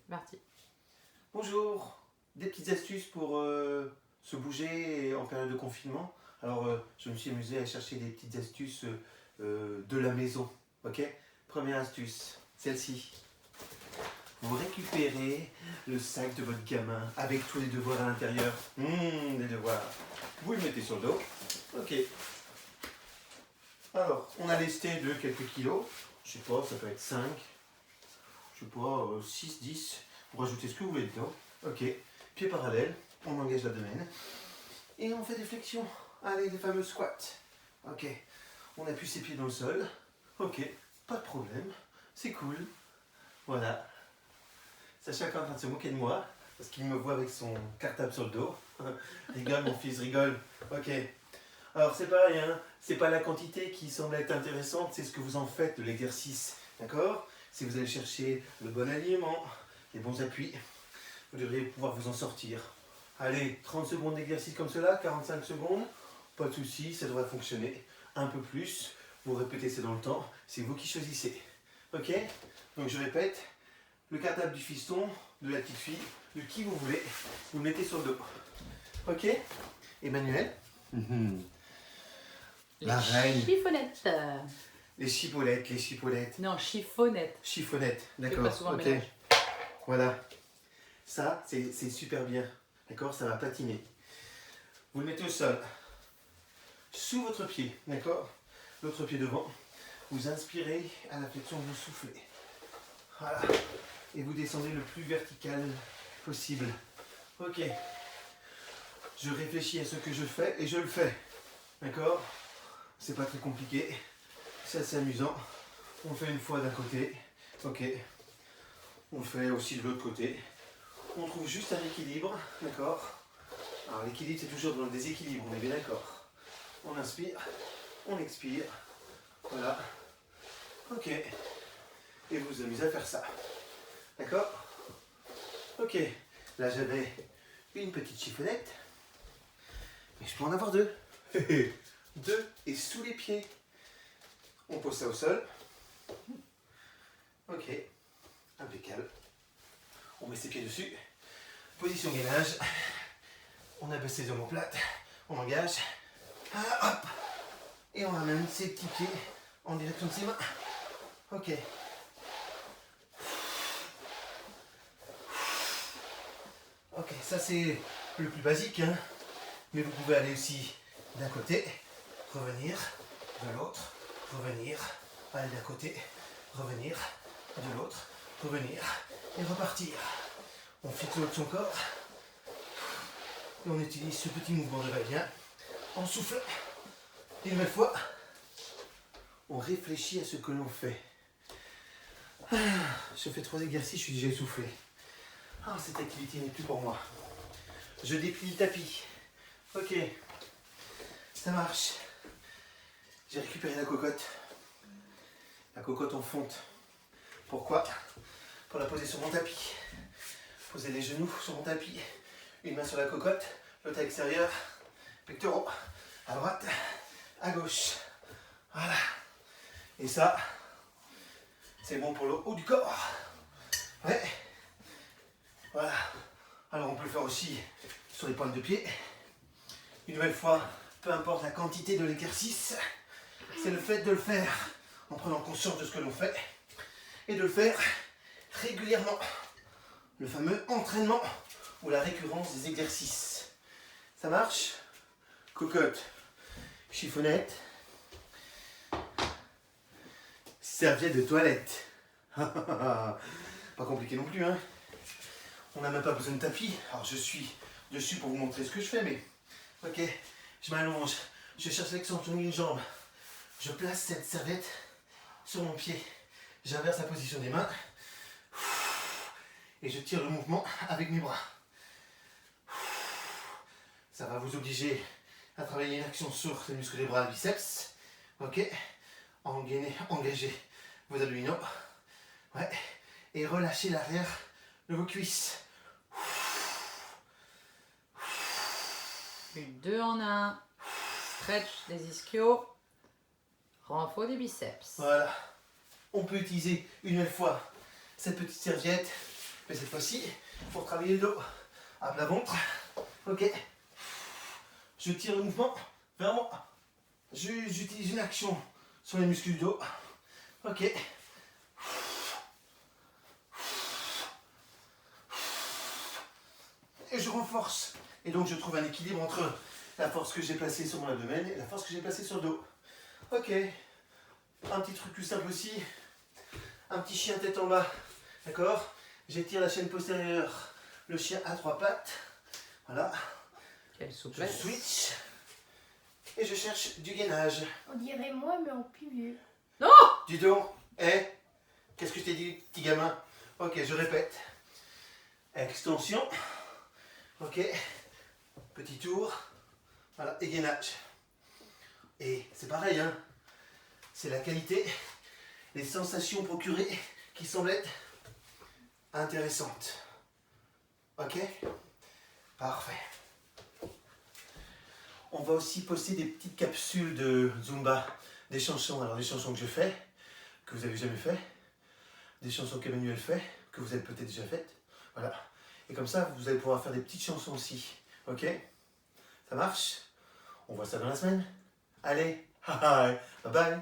Parti. Bonjour, des petites astuces pour se bouger en période de confinement. Alors, je me suis amusé à chercher des petites astuces de la maison. Ok. Première astuce, celle-ci. Vous récupérez le sac de votre gamin avec tous les devoirs à l'intérieur. Les devoirs. Vous le mettez sur le dos. Ok. Alors, on a lesté de quelques kilos. Je sais pas, ça peut être 5. Je sais pas, 6, 10. Vous rajoutez ce que vous voulez dedans. Ok. Pied parallèle, on engage l'abdomen. Et on fait des flexions. Allez, les fameux squats. Ok. On appuie ses pieds dans le sol. Ok. Pas de problème. C'est cool. Voilà. Sacha est en train de se moquer de moi. Parce qu'il me voit avec son cartable sur le dos. Rigole, mon fils, rigole. Ok. Alors, c'est pareil, hein. C'est pas la quantité qui semble être intéressante, c'est ce que vous en faites de l'exercice. D'accord? Si vous allez chercher le bon alignement, les bons appuis, vous devriez pouvoir vous en sortir. Allez, 30 secondes d'exercice comme cela, 45 secondes, pas de souci, ça devrait fonctionner. Un peu plus, vous répétez ça dans le temps, c'est vous qui choisissez. Ok? Donc je répète, le cartable du fiston, de la petite fille, de qui vous voulez, vous le mettez sur le dos. Ok? Emmanuel? La reine. Chiffonnettes. Les chipaulettes, les chipaulettes. Non, chiffonnettes. Chiffonnettes, Je fais d'accord. pas souvent le Ok. ménage. Voilà. Ça, c'est super bien. D'accord? Ça va patiner. Vous le mettez au sol. Sous votre pied. D'accord? L'autre pied devant. Vous inspirez à la flexion, vous soufflez. Voilà. Et vous descendez le plus vertical possible. Ok. Je réfléchis à ce que je fais et je le fais. D'accord? C'est pas très compliqué. C'est assez amusant. On le fait une fois d'un côté. Ok. On le fait aussi de l'autre côté. On trouve juste un équilibre. D'accord? Alors l'équilibre, c'est toujours dans le déséquilibre. On est bien d'accord. On inspire. On expire. Voilà. Ok. Et vous vous amusez à faire ça. D'accord? Ok. Là, j'avais une petite chiffonnette. Mais je peux en avoir deux. Deux et sous les pieds. On pose ça au sol. Ok. Impeccable. On met ses pieds dessus. Position gainage. On abaisse ses omoplates. On engage. Ah, hop. Et on ramène ses petits pieds en direction de ses mains. Ok. Ok, ça c'est le plus basique, hein. Mais vous pouvez aller aussi d'un côté, revenir, de l'autre, revenir, aller d'un côté, revenir, de l'autre, revenir et repartir. On fixe le haut de son corps et on utilise ce petit mouvement de va-et-vient en soufflant. Une nouvelle fois, on réfléchit à ce que l'on fait. Je fais 3 exercices, je suis déjà essoufflé. Ah, cette activité n'est plus pour moi. Je déplie le tapis. Ok, ça marche. J'ai récupéré la cocotte. La cocotte en fonte. Pourquoi? Pour la poser sur mon tapis. Poser les genoux sur mon tapis. Une main sur la cocotte, l'autre à l'extérieur. Pectoraux. À droite, à gauche. Voilà. Et ça, c'est bon pour le haut du corps. Ouais. Voilà. Alors on peut le faire aussi sur les pointes de pied. Une nouvelle fois, peu importe la quantité de l'exercice, c'est le fait de le faire en prenant conscience de ce que l'on fait et de le faire régulièrement. Le fameux entraînement ou la récurrence des exercices. Ça marche? Cocotte, chiffonnette, serviette de toilette. Pas compliqué non plus, hein? On n'a même pas besoin de tapis. Alors je suis dessus pour vous montrer ce que je fais, mais ok, je m'allonge, je cherche l'extension d'une jambe, je place cette serviette sur mon pied, j'inverse la position des mains et je tire le mouvement avec mes bras. Ça va vous obliger à travailler une action sur les muscles des bras, les biceps. Ok, engagez vos abdominaux. Ouais, et relâchez l'arrière de vos cuisses. 2 en 1. Stretch des ischios. Renfort des biceps. Voilà. On peut utiliser une nouvelle fois cette petite serviette Mais cette fois-ci, pour travailler le dos, à plat ventre. Ok. Je tire le mouvement vers moi. J'utilise une action sur les muscles du dos. Ok. Et je renforce. Et donc je trouve un équilibre entre la force que j'ai placée sur mon abdomen et la force que j'ai placée sur le dos. Ok. Un petit truc plus simple aussi. Un petit chien tête en bas. D'accord? J'étire la chaîne postérieure. Le chien à 3 pattes. Voilà. Quelle Je souplesse. switch. Et je cherche du gainage. On dirait moi, mais en plus vieux. Dis donc. Qu'est-ce que je t'ai dit, petit gamin? Ok, je répète. Extension. Ok. Petit tour. Voilà, et gainage. Et c'est pareil, hein. C'est la qualité, les sensations procurées qui semblent être intéressantes. Ok? Parfait. On va aussi poster des petites capsules de Zumba, des chansons. Alors, des chansons que je fais, que vous avez jamais fait, des chansons qu'Emmanuel fait, que vous avez peut-être déjà faites. Voilà. Et comme ça, vous allez pouvoir faire des petites chansons aussi. Ok? Ça marche? On voit ça dans la semaine? Allez, bye bye.